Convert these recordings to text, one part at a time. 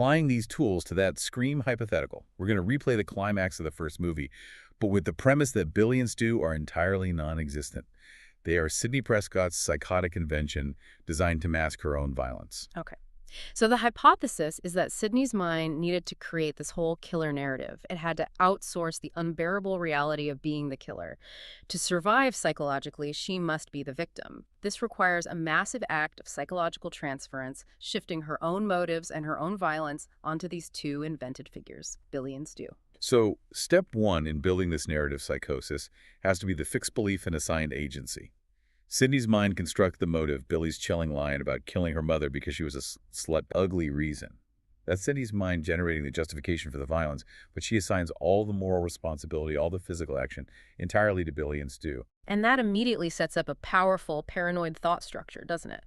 Applying these tools to that Scream hypothetical, we're going to replay the climax of the first movie, but with the premise that Billy and Stu are entirely non-existent. They are Sidney Prescott's psychotic invention designed to mask her own violence. Okay. So the hypothesis is that Sidney's mind needed to create this whole killer narrative. It had to outsource the unbearable reality of being the killer. To survive psychologically, she must be the victim. This requires a massive act of psychological transference, shifting her own motives and her own violence onto these two invented figures, Billy and Stu. So, step one in building this narrative psychosis has to be the fixed belief in assigned agency. Sidney's mind constructs the motive, Billy's chilling line about killing her mother because she was a slut, ugly reason. That's Sidney's mind generating the justification for the violence, but she assigns all the moral responsibility, all the physical action, entirely to Billy and Stu. And that immediately sets up a powerful, paranoid thought structure, doesn't it?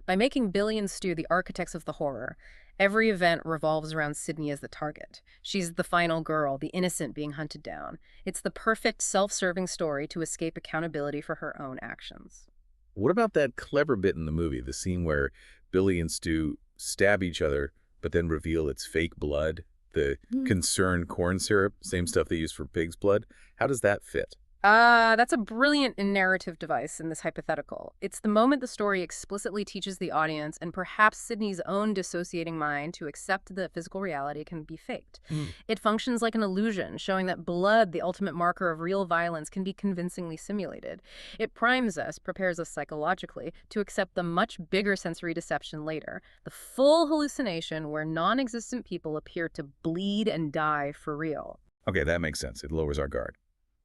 By making Billy and Stu the architects of the horror, every event revolves around Sidney as the target. She's the final girl, the innocent being hunted down. It's the perfect self-serving story to escape accountability for her own actions. What about that clever bit in the movie, the scene where Billy and Stu stab each other, but then reveal it's fake blood, the concerned corn syrup, same stuff they use for pig's blood? How does that fit? That's a brilliant narrative device in this hypothetical. It's the moment the story explicitly teaches the audience and perhaps Sidney's own dissociating mind to accept that physical reality can be faked. It functions like an illusion, showing that blood, the ultimate marker of real violence, can be convincingly simulated. It primes us, prepares us psychologically, to accept the much bigger sensory deception later, the full hallucination where non-existent people appear to bleed and die for real. Okay, that makes sense. It lowers our guard.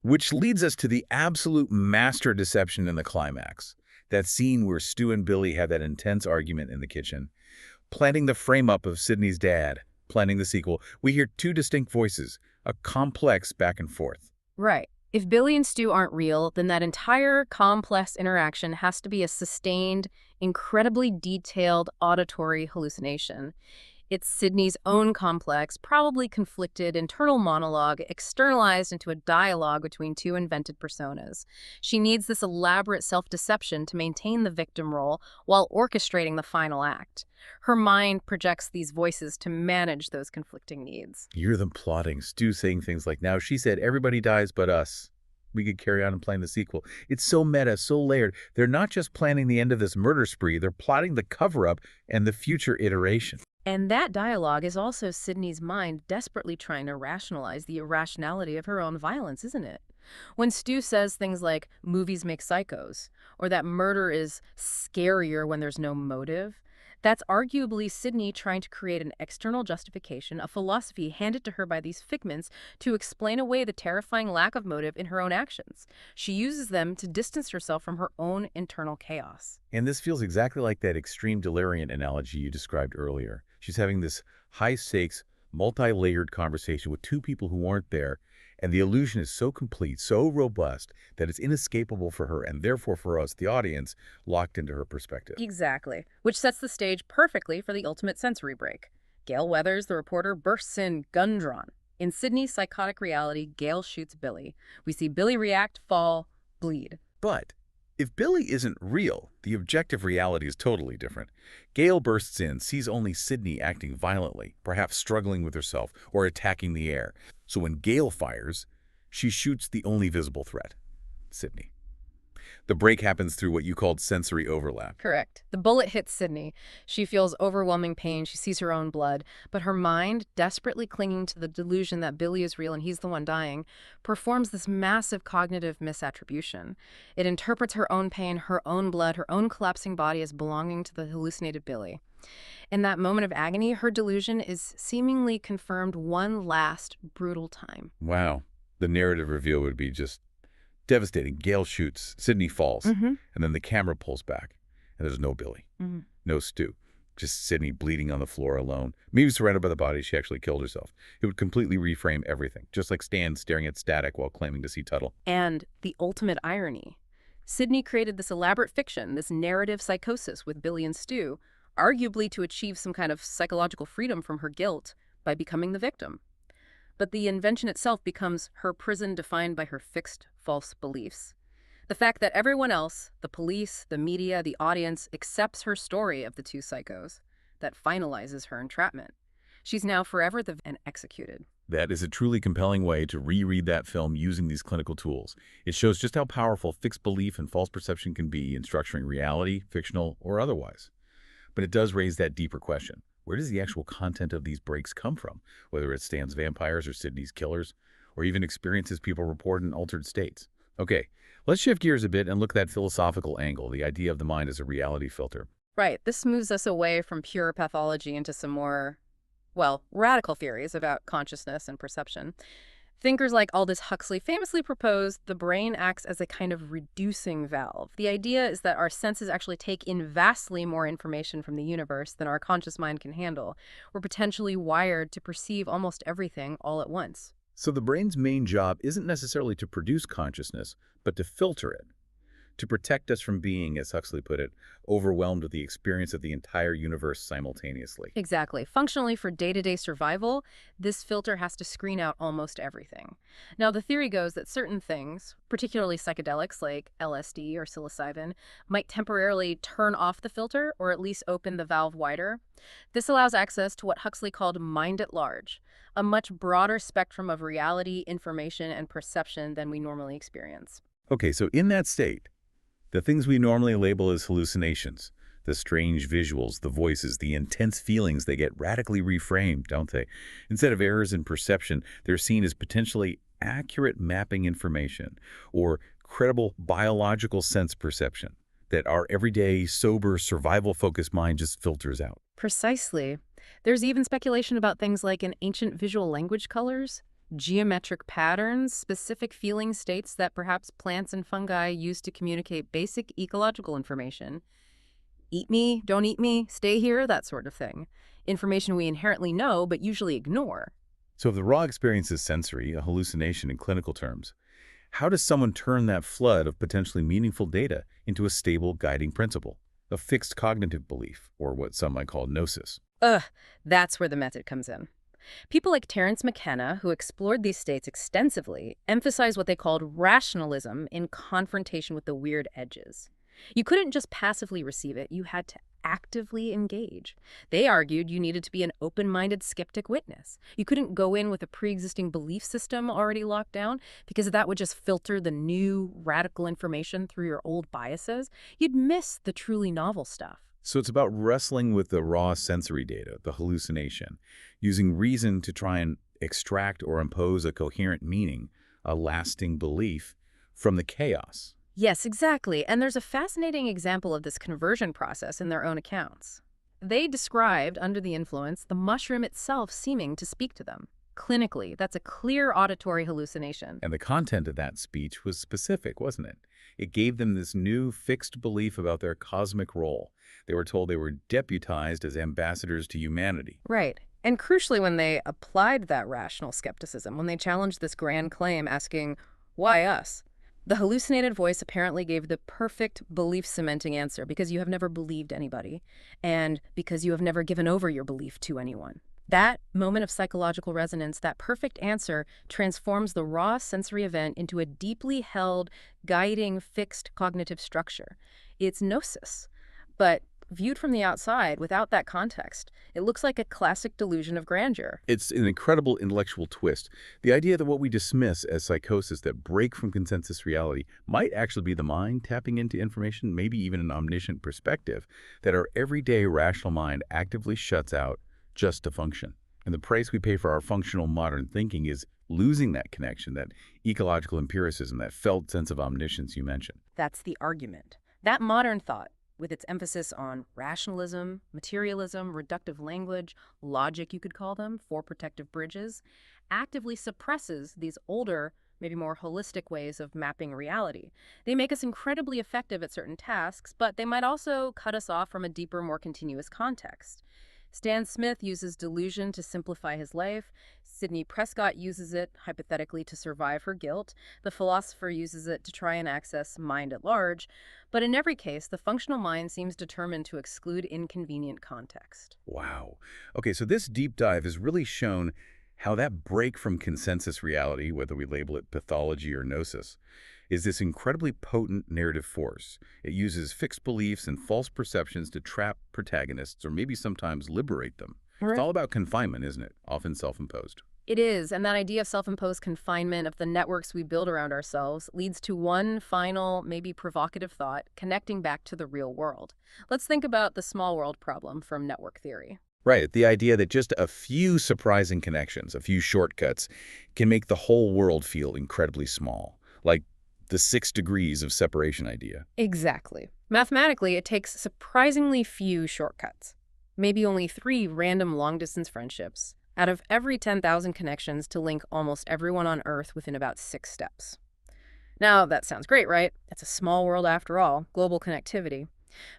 Which leads us to the absolute master deception in the climax. That scene where Stu and Billy have that intense argument in the kitchen. Planting the frame-up of Sidney's dad, planning the sequel, we hear two distinct voices, a complex back and forth. Right. If Billy and Stu aren't real, then that entire complex interaction has to be a sustained, incredibly detailed auditory hallucination. It's Sidney's own complex, probably conflicted internal monologue externalized into a dialogue between two invented personas. She needs this elaborate self-deception to maintain the victim role while orchestrating the final act. Her mind projects these voices to manage those conflicting needs. You hear them plotting, Stu saying things like, now she said everybody dies but us. We could carry on and plan the sequel. It's so meta, so layered. They're not just planning the end of this murder spree, they're plotting the cover-up and the future iteration. And that dialogue is also Sidney's mind desperately trying to rationalize the irrationality of her own violence, isn't it? When Stu says things like, movies make psychos, or that murder is scarier when there's no motive, that's arguably Sidney trying to create an external justification, a philosophy handed to her by these figments to explain away the terrifying lack of motive in her own actions. She uses them to distance herself from her own internal chaos. And this feels exactly like that extreme delirium analogy you described earlier. She's having this high-stakes, multi-layered conversation with two people who aren't there, and the illusion is so complete, so robust, that it's inescapable for her, and therefore for us, the audience, locked into her perspective. Exactly, which sets the stage perfectly for the ultimate sensory break. Gail Weathers, the reporter, bursts in, gun drawn. In Sidney's psychotic reality, Gail shoots Billy. We see Billy react, fall, bleed. But if Billy isn't real, the objective reality is totally different. Gail bursts in, sees only Sidney acting violently, perhaps struggling with herself or attacking the air. So when Gail fires, she shoots the only visible threat, Sidney. The break happens through what you called sensory overlap. Correct. The bullet hits Sidney. She feels overwhelming pain. She sees her own blood. But her mind, desperately clinging to the delusion that Billy is real and he's the one dying, performs this massive cognitive misattribution. It interprets her own pain, her own blood, her own collapsing body as belonging to the hallucinated Billy. In that moment of agony, her delusion is seemingly confirmed one last brutal time. Wow. The narrative reveal would be just devastating. Gail shoots, Sidney falls, and then the camera pulls back, and there's no Billy, no Stu, just Sidney bleeding on the floor alone. Maybe surrounded by the body, she actually killed herself. It would completely reframe everything, just like Stan staring at static while claiming to see Tuttle. And the ultimate irony. Sidney created this elaborate fiction, this narrative psychosis with Billy and Stu, arguably to achieve some kind of psychological freedom from her guilt by becoming the victim. But the invention itself becomes her prison defined by her fixed, false beliefs. The fact that everyone else, the police, the media, the audience, accepts her story of the two psychos, that finalizes her entrapment. She's now forever the and executed. That is a truly compelling way to reread that film using these clinical tools. It shows just how powerful fixed belief and false perception can be in structuring reality, fictional or otherwise. But it does raise that deeper question. Where does the actual content of these breaks come from? Whether it Stan's vampires or Sidney's killers, or even experiences people report in altered states. Okay, let's shift gears a bit and look at that philosophical angle, the idea of the mind as a reality filter. Right. This moves us away from pure pathology into some more, well, radical theories about consciousness and perception. Thinkers like Aldous Huxley famously proposed the brain acts as a kind of reducing valve. The idea is that our senses actually take in vastly more information from the universe than our conscious mind can handle. We're potentially wired to perceive almost everything all at once. So the brain's main job isn't necessarily to produce consciousness, but to filter it, to protect us from being, as Huxley put it, overwhelmed with the experience of the entire universe simultaneously. Exactly. Functionally, for day-to-day survival, this filter has to screen out almost everything. Now, the theory goes that certain things, particularly psychedelics like LSD or psilocybin, might temporarily turn off the filter or at least open the valve wider. This allows access to what Huxley called mind at large, a much broader spectrum of reality, information, and perception than we normally experience. Okay, so in that state, the things we normally label as hallucinations, the strange visuals, the voices, the intense feelings, they get radically reframed, don't they? Instead of errors in perception, they're seen as potentially accurate mapping information or credible biological sense perception that our everyday, sober, survival-focused mind just filters out. Precisely. There's even speculation about things like in ancient visual language colors, geometric patterns, specific feeling states that perhaps plants and fungi use to communicate basic ecological information. Eat me, don't eat me, stay here, that sort of thing. Information we inherently know but usually ignore. So if the raw experience is sensory, a hallucination in clinical terms, how does someone turn that flood of potentially meaningful data into a stable guiding principle, a fixed cognitive belief, or what some might call gnosis? That's where the method comes in. People like Terence McKenna, who explored these states extensively, emphasized what they called rationalism in confrontation with the weird edges. You couldn't just passively receive it, you had to actively engage. They argued you needed to be an open-minded skeptic witness. You couldn't go in with a pre-existing belief system already locked down because that would just filter the new, radical information through your old biases. You'd miss the truly novel stuff. So it's about wrestling with the raw sensory data, the hallucination, using reason to try and extract or impose a coherent meaning, a lasting belief, from the chaos. Yes, exactly. And there's a fascinating example of this conversion process in their own accounts. They described, under the influence, the mushroom itself seeming to speak to them. Clinically, that's a clear auditory hallucination. And the content of that speech was specific, wasn't it? It gave them this new fixed belief about their cosmic role. They were told they were deputized as ambassadors to humanity. Right. And crucially, when they applied that rational skepticism, when they challenged this grand claim asking, why us? The hallucinated voice apparently gave the perfect belief-cementing answer because you have never believed anybody and because you have never given over your belief to anyone. That moment of psychological resonance, that perfect answer, transforms the raw sensory event into a deeply held, guiding, fixed cognitive structure. It's gnosis. But viewed from the outside, without that context, it looks like a classic delusion of grandeur. It's an incredible intellectual twist. The idea that what we dismiss as psychosis that break from consensus reality might actually be the mind tapping into information, maybe even an omniscient perspective, that our everyday rational mind actively shuts out just to function. And the price we pay for our functional modern thinking is losing that connection, that ecological empiricism, that felt sense of omniscience you mentioned. That's the argument. That modern thought, with its emphasis on rationalism, materialism, reductive language, logic you could call them, four protective bridges, actively suppresses these older, maybe more holistic ways of mapping reality. They make us incredibly effective at certain tasks, but they might also cut us off from a deeper, more continuous context. Stan Smith uses delusion to simplify his life. Sidney Prescott uses it, hypothetically, to survive her guilt. The philosopher uses it to try and access mind at large. But in every case, the functional mind seems determined to exclude inconvenient context. Wow. Okay, so this deep dive has really shown how that break from consensus reality, whether we label it pathology or gnosis, is this incredibly potent narrative force. It uses fixed beliefs and false perceptions to trap protagonists or maybe sometimes liberate them. It's all about confinement, isn't it? Often self-imposed. It is, and that idea of self-imposed confinement of the networks we build around ourselves leads to one final, maybe provocative thought, connecting back to the real world. Let's think about the small world problem from network theory. Right, the idea that just a few surprising connections, a few shortcuts, can make the whole world feel incredibly small, like the 6 degrees of separation idea. Exactly. Mathematically, it takes surprisingly few shortcuts, maybe only 3 random long-distance friendships, out of every 10,000 connections to link almost everyone on Earth within about 6 steps. Now, that sounds great, right? It's a small world after all, global connectivity.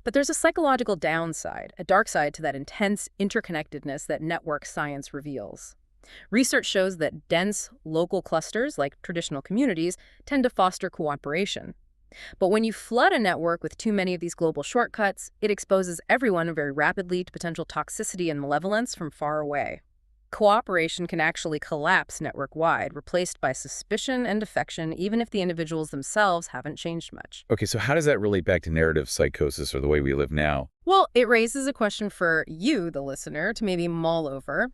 But there's a psychological downside, a dark side to that intense interconnectedness that network science reveals. Research shows that dense local clusters, like traditional communities, tend to foster cooperation. But when you flood a network with too many of these global shortcuts, it exposes everyone very rapidly to potential toxicity and malevolence from far away. Cooperation can actually collapse network-wide, replaced by suspicion and defection, even if the individuals themselves haven't changed much. Okay, so how does that relate back to narrative psychosis or the way we live now? Well, it raises a question for you, the listener, to maybe mull over.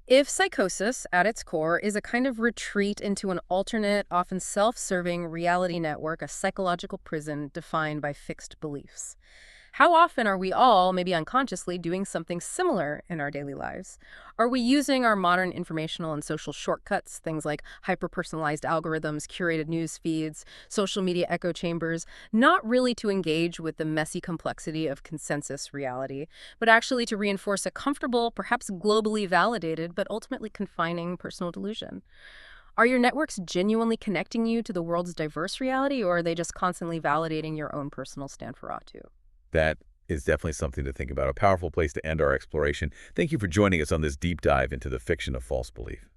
If psychosis, at its core, is a kind of retreat into an alternate, often self-serving reality network, a psychological prison defined by fixed beliefs, how often are we all, maybe unconsciously, doing something similar in our daily lives? Are we using our modern informational and social shortcuts, things like hyper-personalized algorithms, curated news feeds, social media echo chambers, not really to engage with the messy complexity of consensus reality, but actually to reinforce a comfortable, perhaps globally validated, but ultimately confining personal delusion? Are your networks genuinely connecting you to the world's diverse reality, or are they just constantly validating your own personal stand for too? That is definitely something to think about, a powerful place to end our exploration. Thank you for joining us on this deep dive into the fiction of false belief.